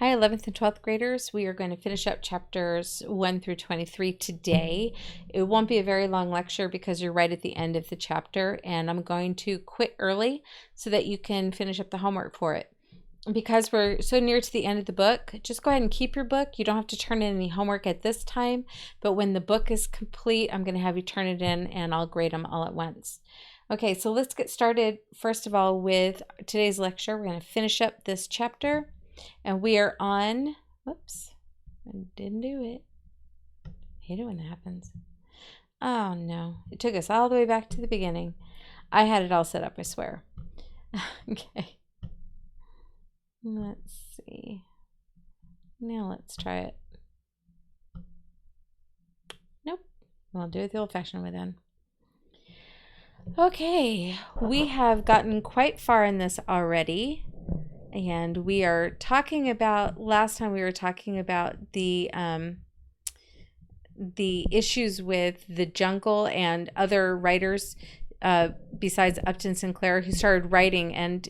Hi, 11th and 12th graders. We are going to finish up chapters 1 through 23 today. It won't be a very long lecture because you're right at the end of the chapter, and I'm going to quit early so that you can finish up the homework for it. Because we're so near to the end of the book, just go ahead and keep your book. You don't have to turn in any homework at this time, but when the book is complete, I'm going to have you turn it in and I'll grade them all at once. Okay, so let's get started first of all with today's lecture. We're going to finish up this chapter. And we are on, whoops, I didn't do it. I hate it when that happens. Oh no, it took us all the way back to the beginning. I had it all set up, I swear. Okay, let's see. Now let's try it. Nope, we'll do it the old-fashioned way then. Okay, we have gotten quite far in this already. And we are talking about, last time we were talking about the issues with the jungle and other writers besides Upton Sinclair who started writing, and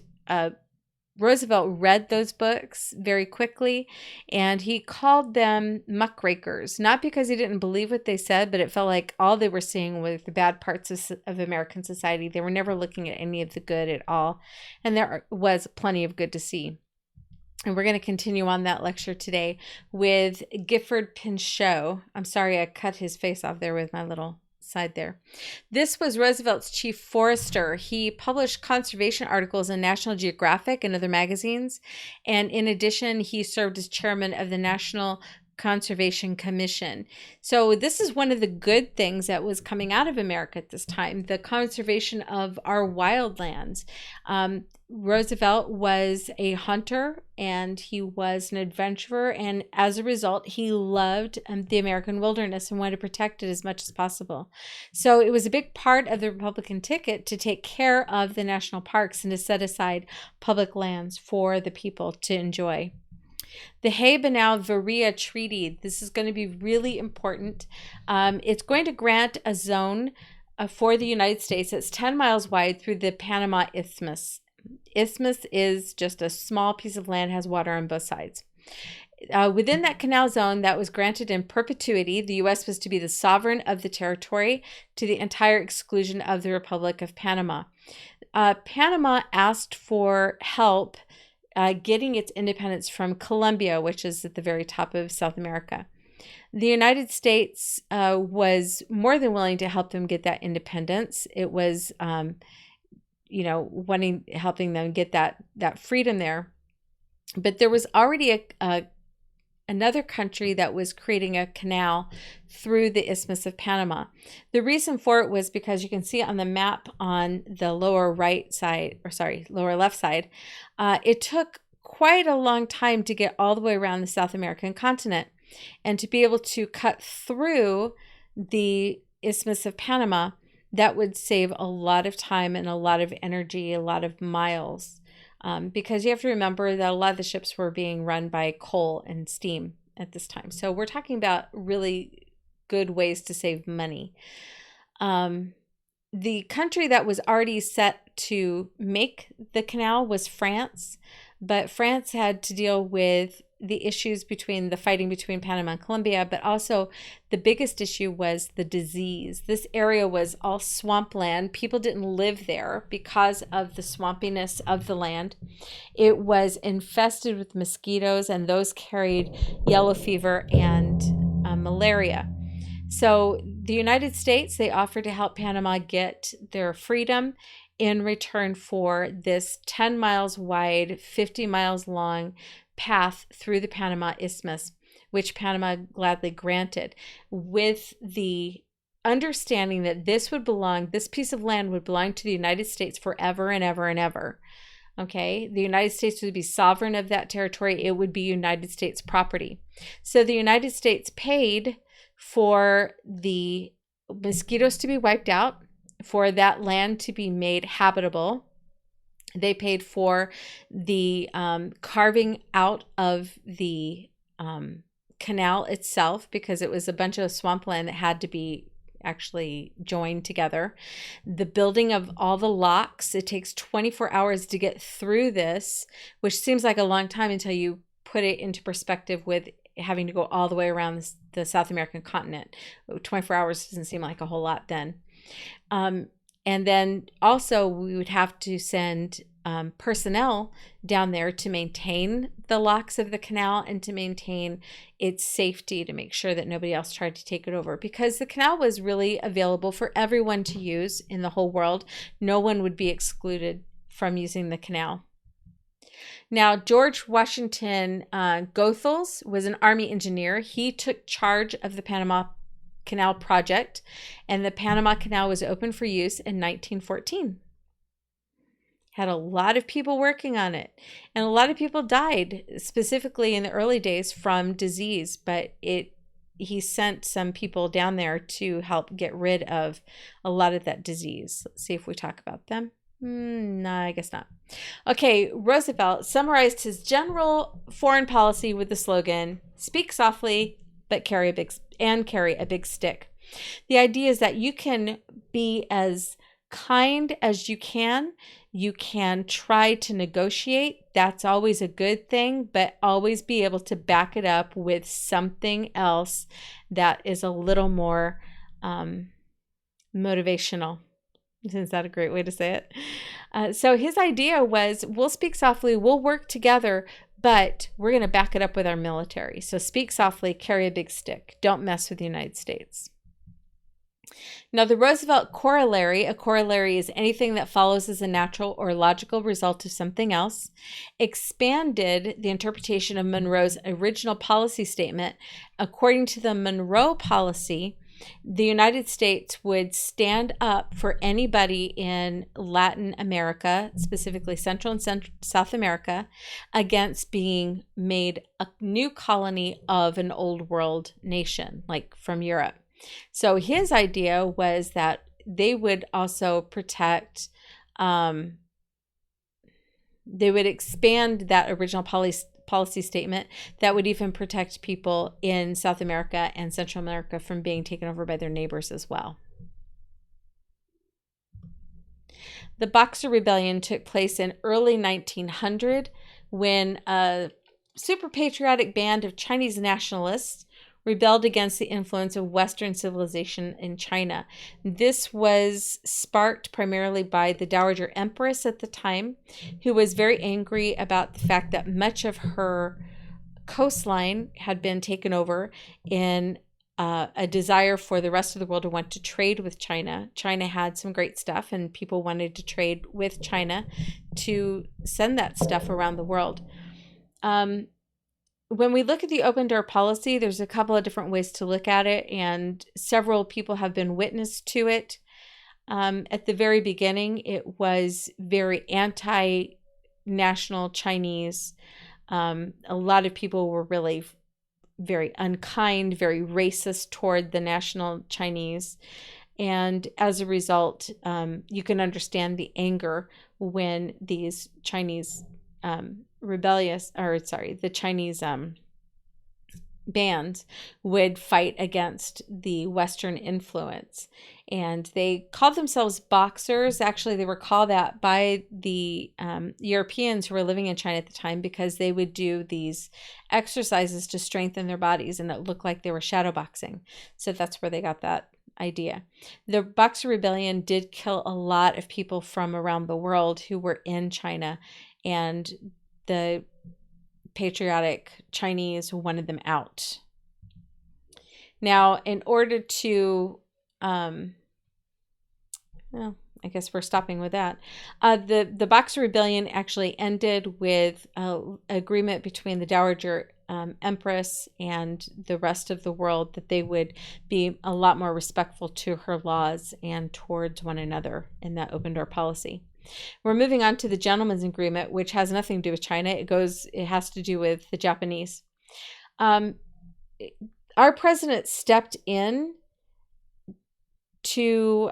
Roosevelt read those books very quickly, and he called them muckrakers, not because he didn't believe what they said, but it felt like all they were seeing were the bad parts of American society. They were never looking at any of the good at all, and there was plenty of good to see. And we're going to continue on that lecture today with Gifford Pinchot. I'm sorry I cut his face off there with my little side there. This was Roosevelt's chief forester. He published conservation articles in National Geographic and other magazines. And in addition, he served as chairman of the National Conservation Commission. So this is one of the good things that was coming out of America at this time, the conservation of our wildlands. Roosevelt was a hunter and he was an adventurer, and as a result he loved the American wilderness and wanted to protect it as much as possible. So it was a big part of the Republican ticket to take care of the national parks and to set aside public lands for the people to enjoy. The Hay-Benau-Veria Treaty, this is going to be really important. It's going to grant a zone for the United States that's 10 miles wide through the Panama Isthmus. Isthmus is just a small piece of land, has water on both sides. Within that canal zone that was granted in perpetuity, the U.S. was to be the sovereign of the territory to the entire exclusion of the Republic of Panama. Panama asked for help getting its independence from Colombia, which is at the very top of South America. The United States was more than willing to help them get that independence. It was, helping them get that freedom there. But there was already another country that was creating a canal through the Isthmus of Panama. The reason for it was because you can see on the map on the lower left side, it took quite a long time to get all the way around the South American continent. And to be able to cut through the Isthmus of Panama, that would save a lot of time and a lot of energy, a lot of miles. Because you have to remember that a lot of the ships were being run by coal and steam at this time. So we're talking about really good ways to save money. The country that was already set to make the canal was France, but France had to deal with the issues between the fighting between Panama and Colombia, but also the biggest issue was the disease. This area was all swampland. People didn't live there because of the swampiness of the land. It was infested with mosquitoes, and those carried yellow fever and malaria. So the United States, they offered to help Panama get their freedom in return for this 10 miles wide, 50 miles long path through the Panama Isthmus, which Panama gladly granted, with the understanding that this piece of land would belong to the United States forever and ever and ever. Okay, the United States would be sovereign of that territory. It would be United States property. So the United States paid for the mosquitoes to be wiped out, for that land to be made habitable. They paid for the carving out of the canal itself, because it was a bunch of swampland that had to be actually joined together. The building of all the locks, it takes 24 hours to get through this, which seems like a long time until you put it into perspective with having to go all the way around the South American continent. 24 hours doesn't seem like a whole lot then. And then also we would have to send personnel down there to maintain the locks of the canal and to maintain its safety, to make sure that nobody else tried to take it over, because the canal was really available for everyone to use in the whole world. No one would be excluded from using the canal. Now, George Washington Goethals was an Army engineer. He took charge of the Panama Canal project, and the Panama Canal was opened for use in 1914. Had a lot of people working on it, and a lot of people died, specifically in the early days, from disease, but he sent some people down there to help get rid of a lot of that disease. Let's see if we talk about them. No, I guess not. Okay, Roosevelt summarized his general foreign policy with the slogan, "Speak softly, but carry a big stick." The idea is that you can be as kind as you can. You can try to negotiate. That's always a good thing, but always be able to back it up with something else that is a little more motivational. Isn't that a great way to say it? So his idea was, we'll speak softly, we'll work together, but we're going to back it up with our military. So speak softly, carry a big stick. Don't mess with the United States. Now, the Roosevelt corollary, a corollary is anything that follows as a natural or logical result of something else, expanded the interpretation of Monroe's original policy statement. According to the Monroe policy, the United States would stand up for anybody in Latin America, specifically Central and South America, against being made a new colony of an old world nation, like from Europe. So his idea was that they would also protect, they would expand that original policy statement that would even protect people in South America and Central America from being taken over by their neighbors as well. The Boxer Rebellion took place in early 1900 when a super patriotic band of Chinese nationalists rebelled against the influence of Western civilization in China. This was sparked primarily by the Dowager Empress at the time, who was very angry about the fact that much of her coastline had been taken over in a desire for the rest of the world to want to trade with China. China had some great stuff, and people wanted to trade with China to send that stuff around the world. When we look at the open door policy, there's a couple of different ways to look at it, and several people have been witness to it. At the very beginning, it was very anti-national Chinese. A lot of people were really very unkind, very racist toward the national Chinese. And as a result, you can understand the anger when these Chinese the Chinese bands would fight against the Western influence. And they called themselves Boxers. Actually, they were called that by the Europeans who were living in China at the time, because they would do these exercises to strengthen their bodies, and it looked like they were shadow boxing. So that's where they got that idea. The Boxer Rebellion did kill a lot of people from around the world who were in China, and the patriotic Chinese wanted them out. Now, in order to, I guess we're stopping with that. The Boxer Rebellion actually ended with an agreement between the Dowager Empress and the rest of the world that they would be a lot more respectful to her laws and towards one another in that open door policy. We're moving on to the Gentleman's Agreement, which has nothing to do with China. It has to do with the Japanese. Our president stepped in to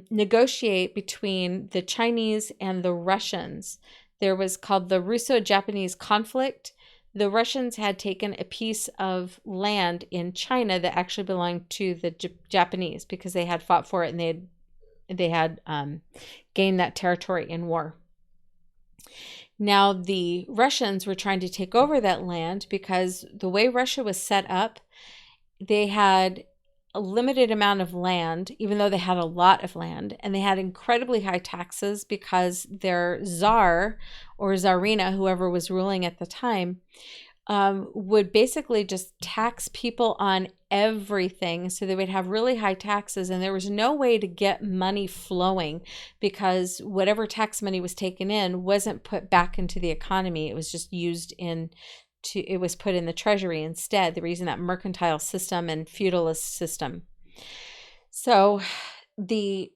negotiate between the Chinese and the Russians. There was called the Russo-Japanese conflict. The Russians had taken a piece of land in China that actually belonged to the Japanese, because they had fought for it and they had gained that territory in war. Now, the Russians were trying to take over that land because the way Russia was set up, they had a limited amount of land, even though they had a lot of land, and they had incredibly high taxes because their czar or czarina, whoever was ruling at the time, would basically just tax people on everything. So they would have really high taxes, and there was no way to get money flowing because whatever tax money was taken in wasn't put back into the economy. It was just used it was put in the treasury instead. They were using that mercantile system and feudalist system. So the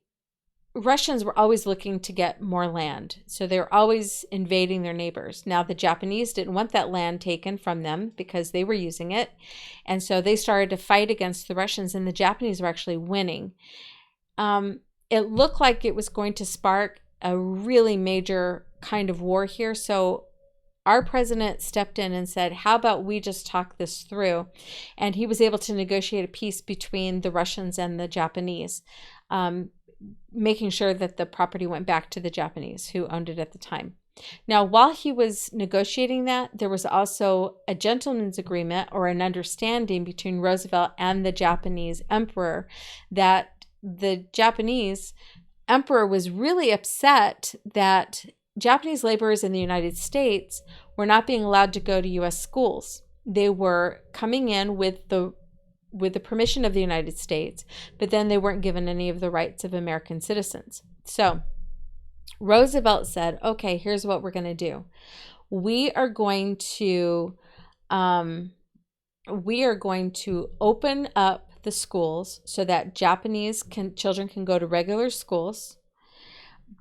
Russians were always looking to get more land. So they were always invading their neighbors. Now, the Japanese didn't want that land taken from them because they were using it. And so they started to fight against the Russians, and the Japanese were actually winning. It looked like it was going to spark a really major kind of war here. So our president stepped in and said, how about we just talk this through? And he was able to negotiate a peace between the Russians and the Japanese, making sure that the property went back to the Japanese who owned it at the time. Now, while he was negotiating that, there was also a gentleman's agreement or an understanding between Roosevelt and the Japanese emperor that the Japanese emperor was really upset that Japanese laborers in the United States were not being allowed to go to U.S. schools. They were coming in with the permission of the United States, but then they weren't given any of the rights of American citizens. So Roosevelt said, okay, here's what we're going to do. We are going to open up the schools so that Japanese children can go to regular schools,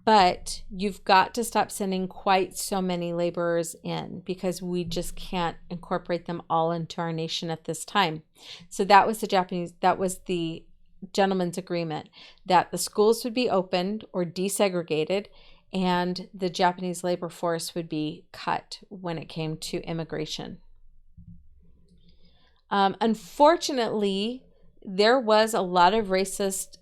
but you've got to stop sending quite so many laborers in because we just can't incorporate them all into our nation at this time. So that was the gentleman's agreement, that the schools would be opened or desegregated and the Japanese labor force would be cut when it came to immigration. Unfortunately, there was a lot of racist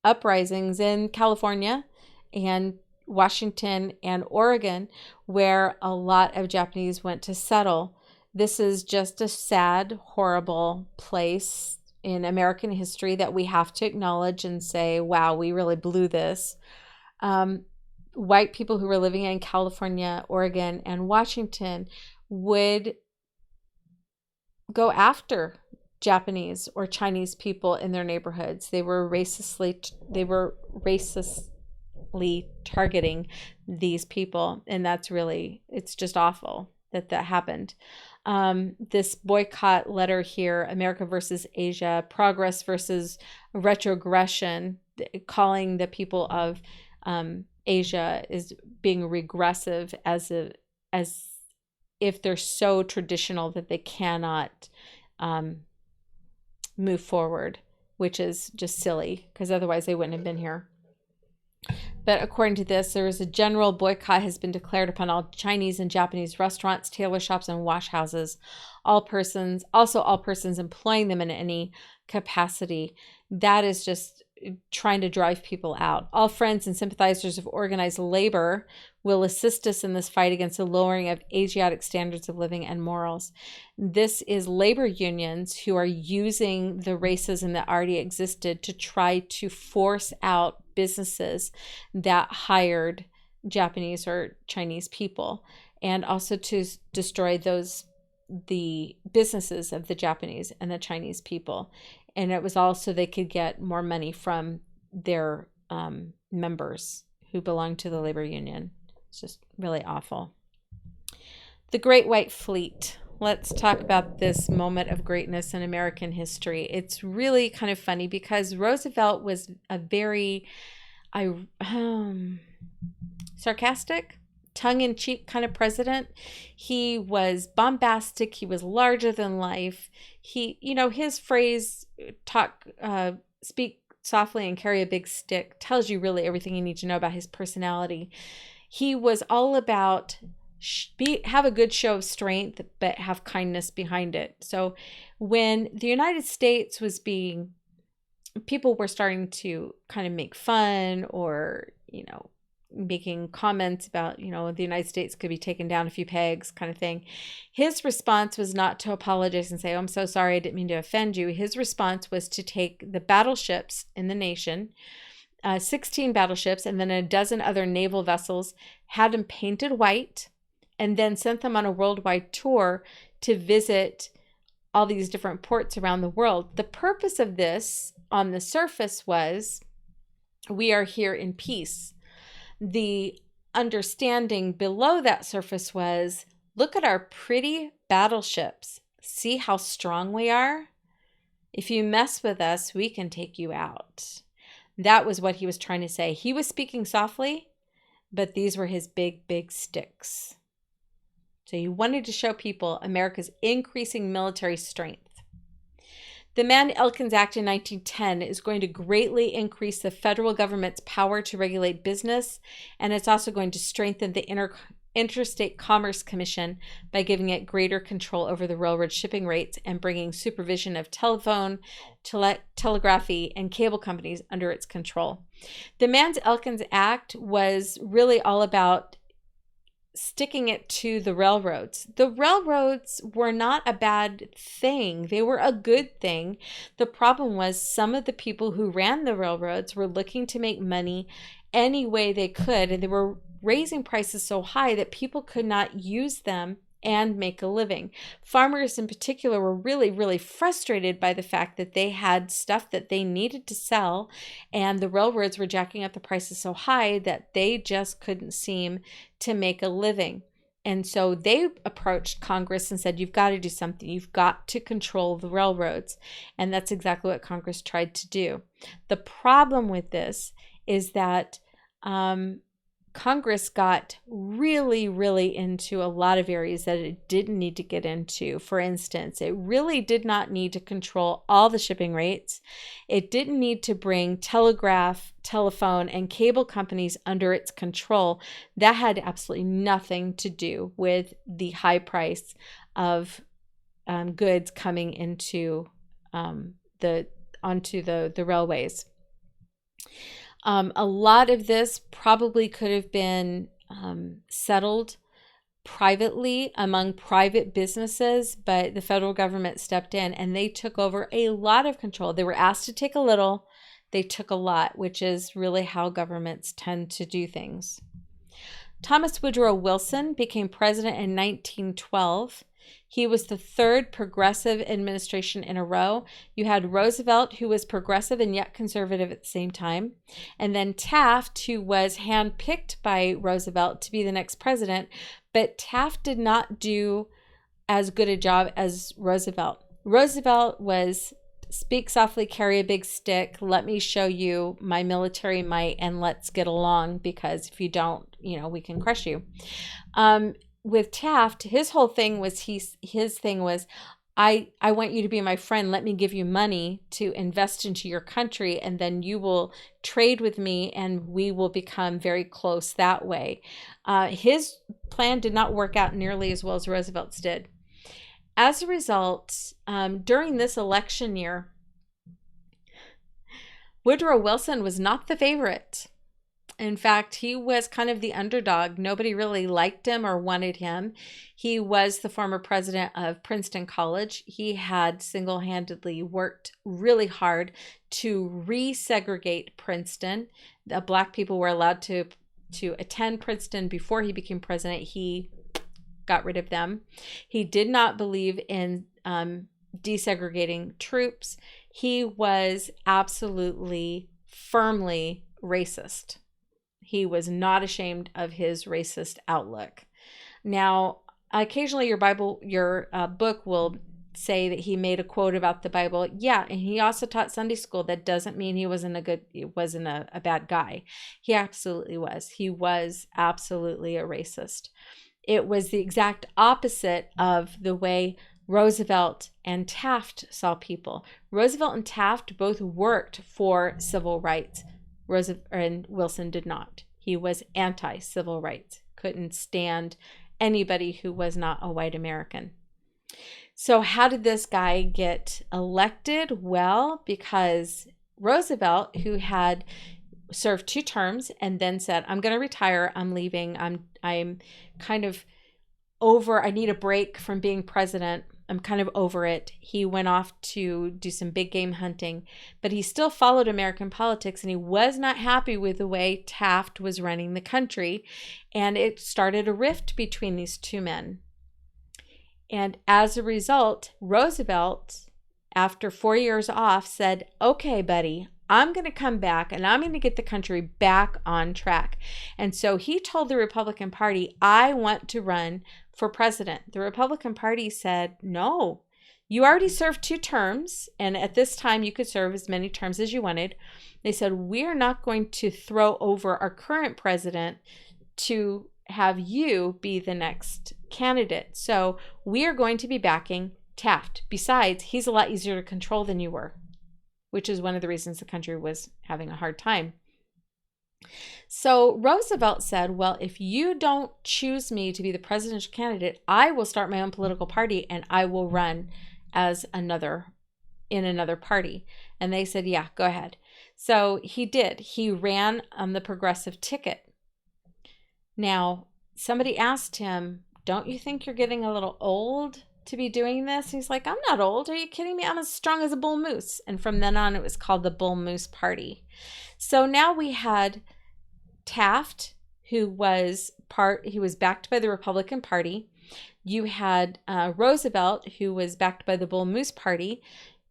uprisings in California and Washington and Oregon, where a lot of Japanese went to settle. This is just a sad, horrible place in American history that we have to acknowledge and say, wow, we really blew this. White people who were living in California, Oregon, and Washington would go after Japanese or Chinese people in their neighborhoods. They were racistly targeting these people, and it's just awful that happened. This boycott letter here, America versus Asia, progress versus retrogression, calling the people of Asia is being regressive as if they're so traditional that they cannot move forward, which is just silly because otherwise they wouldn't have been here. But according to this, there is a general boycott has been declared upon all Chinese and Japanese restaurants, tailor shops, and wash houses. All persons employing them in any capacity. That is just trying to drive people out. All friends and sympathizers of organized labor will assist us in this fight against the lowering of Asiatic standards of living and morals. This is labor unions who are using the racism that already existed to try to force out businesses that hired Japanese or Chinese people, and also to destroy the businesses of the Japanese and the Chinese people. And it was also they could get more money from their members who belonged to the labor union. It's just really awful. The Great White Fleet. Let's talk about this moment of greatness in American history. It's really kind of funny because Roosevelt was a very sarcastic, tongue-in-cheek kind of president. He was bombastic. He was larger than life. His phrase, speak softly and carry a big stick, tells you really everything you need to know about his personality. He was all about have a good show of strength, but have kindness behind it. So when the United States was people were starting to kind of make fun or, making comments about, the United States could be taken down a few pegs kind of thing. His response was not to apologize and say, oh, I'm so sorry, I didn't mean to offend you. His response was to take the battleships in the nation, 16 battleships, and then a dozen other naval vessels, had them painted white, and then sent them on a worldwide tour to visit all these different ports around the world. The purpose of this on the surface was, we are here in peace. The understanding below that surface was, look at our pretty battleships. See how strong we are? If you mess with us, we can take you out. That was what he was trying to say. He was speaking softly, but these were his big, big sticks. So he wanted to show people America's increasing military strength. The Mann-Elkins Act in 1910 is going to greatly increase the federal government's power to regulate business, and it's also going to strengthen the Interstate Commerce Commission by giving it greater control over the railroad shipping rates and bringing supervision of telephone, telegraphy, and cable companies under its control. The Mann-Elkins Act was really all about sticking it to the railroads. The railroads were not a bad thing. They were a good thing. The problem was some of the people who ran the railroads were looking to make money any way they could, and they were raising prices so high that people could not use them and make a living. Farmers in particular were really, really frustrated by the fact that they had stuff that they needed to sell, and the railroads were jacking up the prices so high that they just couldn't seem to make a living. And so they approached Congress and said, you've got to do something. You've got to control the railroads. And that's exactly what Congress tried to do. The problem with this is that Congress got really, really into a lot of areas that it didn't need to get into. For instance, it really did not need to control all the shipping rates. It didn't need to bring telegraph, telephone, and cable companies under its control. That had absolutely nothing to do with the high price of goods coming into onto the railways. A lot of this probably could have been settled privately among private businesses, but the federal government stepped in and they took over a lot of control. They were asked to take a little, they took a lot, which is really how governments tend to do things. Thomas Woodrow Wilson became president in 1912. He was the third progressive administration in a row. You had Roosevelt, who was progressive and yet conservative at the same time, and then Taft, who was handpicked by Roosevelt to be the next president, but Taft did not do as good a job as Roosevelt. Roosevelt was speak softly, carry a big stick, let me show you my military might, and let's get along, because if you don't, we can crush you. With Taft, his whole thing was, his thing was, I want you to be my friend. Let me give you money to invest into your country, and then you will trade with me and we will become very close that way. His plan did not work out nearly as well as Roosevelt's did. As a result, during this election year, Woodrow Wilson was not the favorite. In fact, he was kind of the underdog. Nobody really liked him or wanted him. He was the former president of Princeton College. He had single-handedly worked really hard to resegregate Princeton. The Black people were allowed to attend Princeton before he became president. He got rid of them. He did not believe in desegregating troops. He was absolutely, firmly racist. He was not ashamed of his racist outlook. Now, occasionally your book will say that he made a quote about the Bible. Yeah, and he also taught Sunday school. That doesn't mean he wasn't a bad guy. He absolutely was. He was absolutely a racist. It was the exact opposite of the way Roosevelt and Taft saw people. Roosevelt and Taft both worked for civil rights. And Wilson did not. He was anti-civil rights, couldn't stand anybody who was not a white American. So how did this guy get elected? Well, because Roosevelt, who had served 2 terms and then said, I'm going to retire. I'm leaving. I'm kind of over. I need a break from being president. I'm kind of over it. He went off to do some big game hunting, but he still followed American politics, and he was not happy with the way Taft was running the country. And it started a rift between these two men. And as a result, Roosevelt, after 4 years off, said, okay, buddy, I'm going to come back and I'm going to get the country back on track. And so he told the Republican Party, I want to run for president. The Republican Party said, no, you already served 2 terms. And at this time, you could serve as many terms as you wanted. They said, we're not going to throw over our current president to have you be the next candidate. So we are going to be backing Taft. Besides, he's a lot easier to control than you were, which is one of the reasons the country was having a hard time. So Roosevelt said, well, if you don't choose me to be the presidential candidate, I will start my own political party and I will run as another party. And they said, yeah, go ahead. So he did. He ran on the progressive ticket. Now, somebody asked him, don't you think you're getting a little old to be doing this? He's like, I'm not old. Are you kidding me? I'm as strong as a bull moose. And from then on, it was called the Bull Moose Party. So now we had Taft, who was backed by the Republican Party. You had Roosevelt, who was backed by the Bull Moose Party.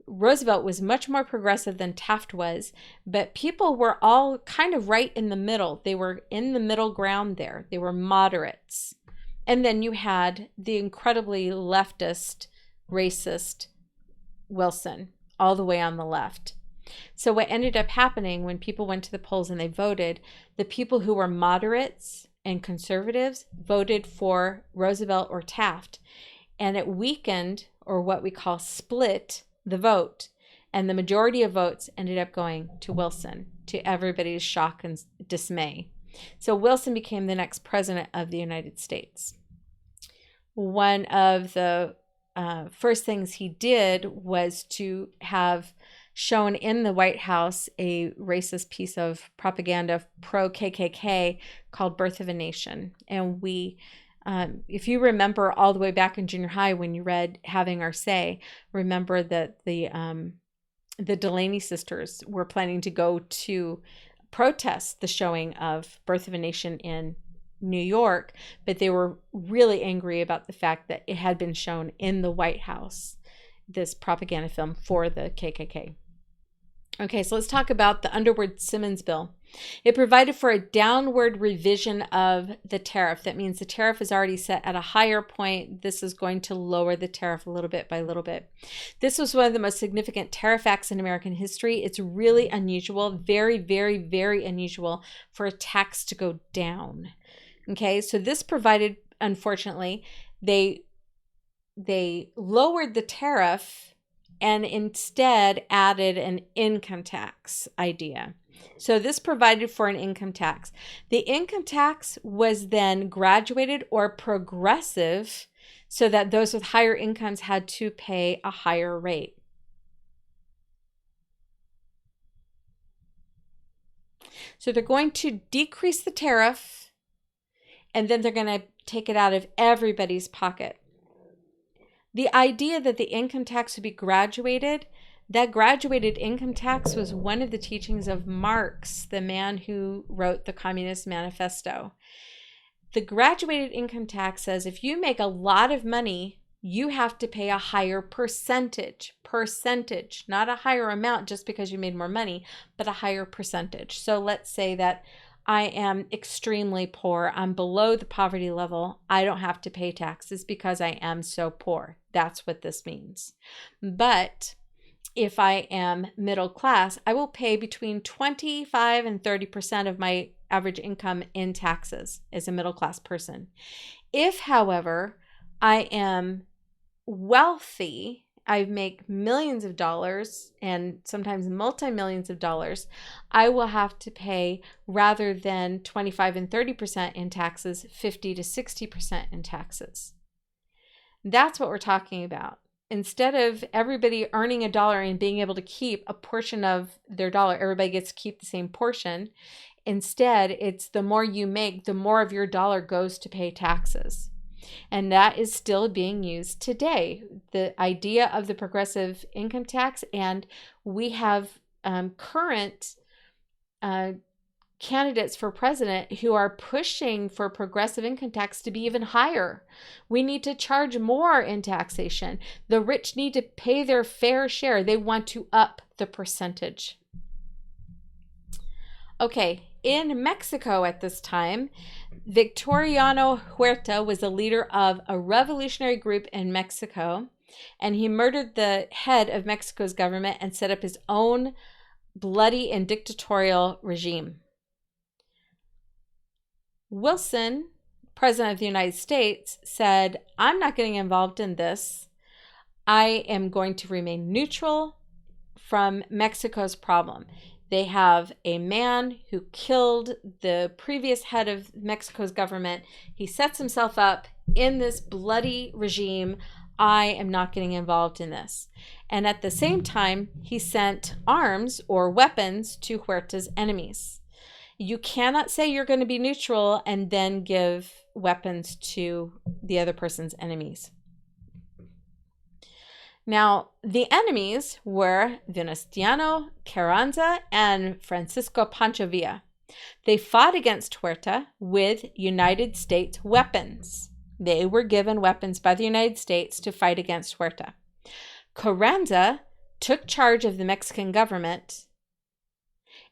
Roosevelt was much more progressive than Taft was, but people were all kind of right in the middle. They were in the middle ground there. They were moderates. And then you had the incredibly leftist, racist Wilson, all the way on the left. So what ended up happening when people went to the polls and they voted, the people who were moderates and conservatives voted for Roosevelt or Taft. And it weakened, or what we call split, the vote. And the majority of votes ended up going to Wilson, to everybody's shock and dismay. So Wilson became the next president of the United States. One of the first things he did was to have shown in the White House a racist piece of propaganda pro-KKK called Birth of a Nation. And if you remember all the way back in junior high when you read Having Our Say, remember that the Delaney sisters were planning to go to protest the showing of Birth of a Nation in New York, but they were really angry about the fact that it had been shown in the White House, this propaganda film for the KKK. Okay, so let's talk about the Underwood-Simmons bill. It provided for a downward revision of the tariff. That means the tariff is already set at a higher point. This is going to lower the tariff a little bit by little bit. This was one of the most significant tariff acts in American history. It's really unusual, very, very, very unusual for a tax to go down. Okay, so this provided, unfortunately, they lowered the tariff and instead added an income tax idea. So this provided for an income tax. The income tax was then graduated or progressive so that those with higher incomes had to pay a higher rate. So they're going to decrease the tariff, and then they're going to take it out of everybody's pocket. The idea that the income tax would be graduated, that graduated income tax was one of the teachings of Marx, the man who wrote the Communist Manifesto. The graduated income tax says if you make a lot of money, you have to pay a higher percentage, not a higher amount just because you made more money, but a higher percentage. So let's say that I am extremely poor. I'm below the poverty level. I don't have to pay taxes because I am so poor. That's what this means. But if I am middle class, I will pay between 25 and 30% of my average income in taxes as a middle class person. If, however, I am wealthy, I make millions of dollars and sometimes multi-millions of dollars, I will have to pay, rather than 25 and 30% in taxes, 50 to 60% in taxes. That's what we're talking about. instead of everybody earning $1 and being able to keep a portion of their dollar, everybody gets to keep the same portion. Instead, it's the more you make, the more of your dollar goes to pay taxes. And that is still being used today. The idea of the progressive income tax, and we have current candidates for president who are pushing for progressive income tax to be even higher. We need to charge more in taxation. The rich need to pay their fair share. They want to up the percentage. Okay, in Mexico at this time, Victoriano Huerta was the leader of a revolutionary group in Mexico, and he murdered the head of Mexico's government and set up his own bloody and dictatorial regime. Wilson, President of the United States, said, I'm not getting involved in this. I am going to remain neutral from Mexico's problem. They have a man who killed the previous head of Mexico's government. He sets himself up in this bloody regime. I am not getting involved in this. And at the same time, he sent arms or weapons to Huerta's enemies. You cannot say you're going to be neutral and then give weapons to the other person's enemies. Now, the enemies were Venustiano Carranza and Francisco Pancho Villa. They fought against Huerta with United States weapons. They were given weapons by the United States to fight against Huerta. Carranza took charge of the Mexican government,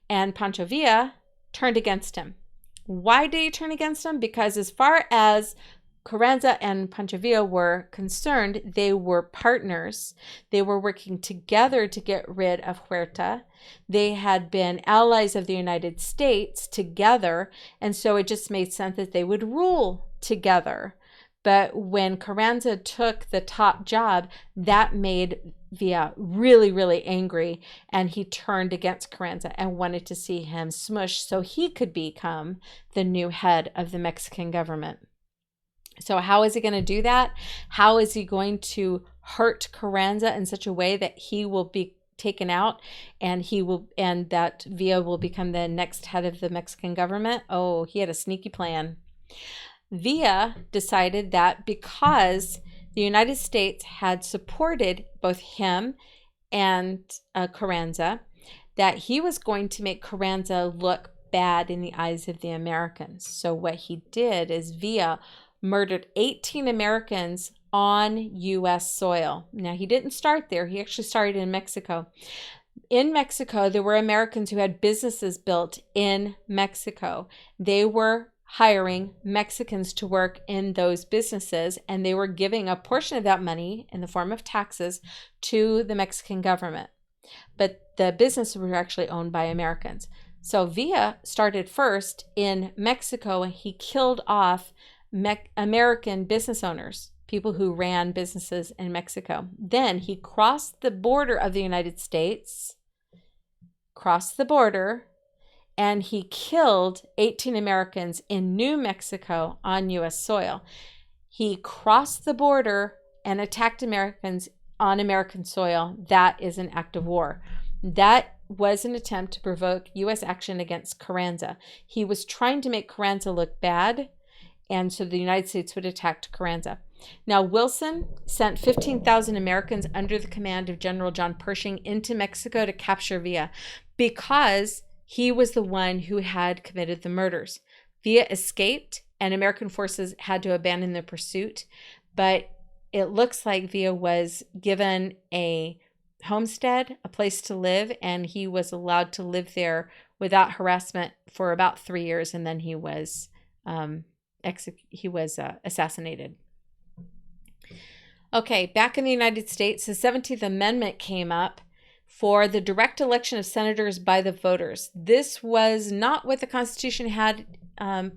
and Pancho Villa turned against him. Why did he turn against him? Because as far as Carranza and Pancho Villa were concerned, they were partners. They were working together to get rid of Huerta. They had been allies of the United States together, and so it just made sense that they would rule together. But when Carranza took the top job, that made Villa really, really angry, and he turned against Carranza and wanted to see him smushed so he could become the new head of the Mexican government. So how is he going to do that? How is he going to hurt Carranza in such a way that he will be taken out and that Villa will become the next head of the Mexican government? Oh, he had a sneaky plan. Villa decided that because the United States had supported both him and Carranza, that he was going to make Carranza look bad in the eyes of the Americans. So what he did is Villa murdered 18 Americans on U.S. soil. Now, he didn't start there. He actually started in Mexico. In Mexico, there were Americans who had businesses built in Mexico. They were hiring Mexicans to work in those businesses, and they were giving a portion of that money in the form of taxes to the Mexican government. But the businesses were actually owned by Americans. So Villa started first in Mexico, and he killed off American business owners, people who ran businesses in Mexico. Then he crossed the border of the United States, and he killed 18 Americans in New Mexico on U.S. soil. He crossed the border and attacked Americans on American soil. That is an act of war. That was an attempt to provoke U.S. action against Carranza. He was trying to make Carranza look bad, and so the United States would attack Carranza. Now, Wilson sent 15,000 Americans under the command of General John Pershing into Mexico to capture Villa because he was the one who had committed the murders. Villa escaped, and American forces had to abandon the pursuit, but it looks like Villa was given a homestead, a place to live, and he was allowed to live there without harassment for about 3 years, and then he was assassinated. Okay, back in the United States, the 17th Amendment came up for the direct election of senators by the voters. This was not what the Constitution had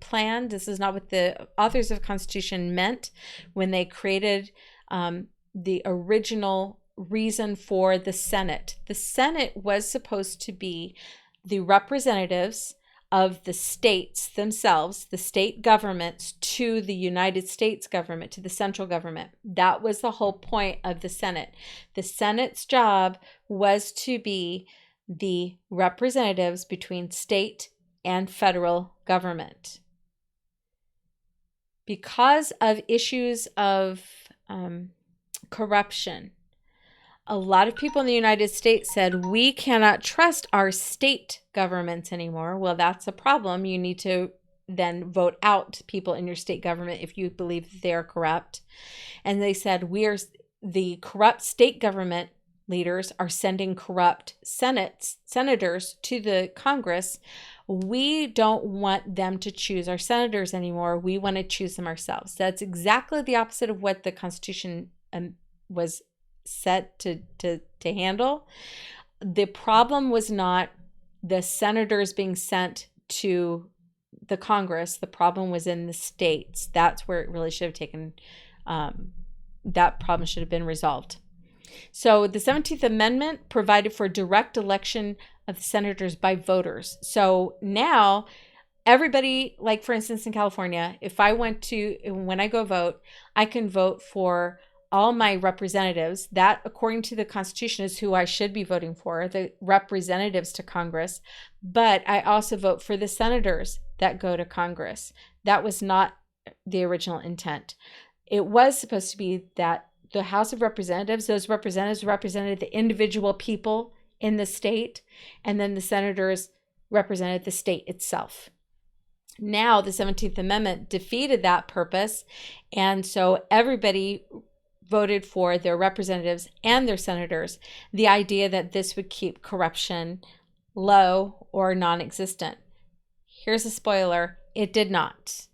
planned. This is not what the authors of the Constitution meant when they created the original reason for the Senate. The Senate was supposed to be the representatives of the states themselves, the state governments, to the United States government, to the central government. That was the whole point of the Senate. The Senate's job was to be the representatives between state and federal government. Because of issues of corruption, a lot of people in the United States said, we cannot trust our state governments anymore. Well, that's a problem. You need to then vote out people in your state government if you believe that they are corrupt. And they said, the corrupt state government leaders are sending corrupt senators to the Congress. We don't want them to choose our senators anymore. We want to choose them ourselves. That's exactly the opposite of what the Constitution was set to handle. The problem was not the senators being sent to the Congress. The problem was in the states. That's where it really should have taken, that problem should have been resolved. So the 17th Amendment provided for direct election of the senators by voters. So now everybody, like for instance in California, when I go vote, I can vote for all my representatives. That, according to the Constitution, is who I should be voting for, the representatives to Congress. But I also vote for the senators that go to Congress. That was not the original intent. It was supposed to be that the House of Representatives, those representatives represented the individual people in the state, and then the senators represented the state itself. Now, the 17th Amendment defeated that purpose, and so everybody voted for their representatives and their senators, the idea that this would keep corruption low or non-existent. Here's a spoiler, it did not,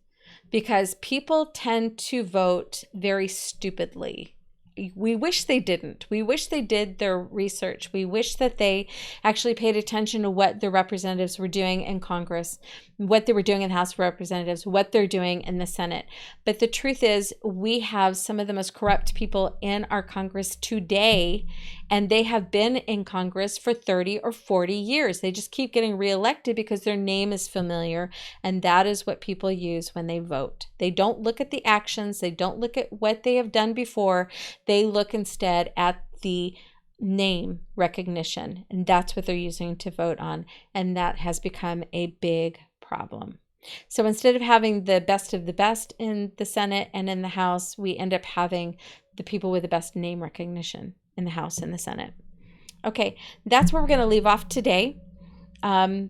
because people tend to vote very stupidly. We wish they didn't. We wish they did their research. We wish that they actually paid attention to what the representatives were doing in Congress, what they were doing in the House of Representatives, what they're doing in the Senate. But the truth is, we have some of the most corrupt people in our Congress today, and they have been in Congress for 30 or 40 years. They just keep getting reelected because their name is familiar, and that is what people use when they vote. They don't look at the actions. They don't look at what they have done before. They look instead at the name recognition, and that's what they're using to vote on, and that has become a big problem. So instead of having the best of the best in the Senate and in the House, we end up having the people with the best name recognition in the House and the Senate. Okay, that's where we're going to leave off today. I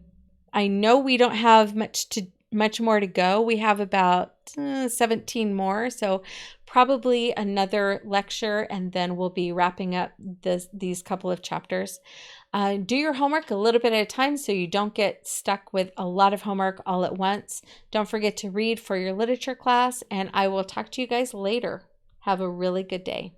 know we don't have much more to go. We have about 17 more, so probably another lecture, and then we'll be wrapping up these couple of chapters. Do your homework a little bit at a time so you don't get stuck with a lot of homework all at once. Don't forget to read for your literature class, and I will talk to you guys later. Have a really good day.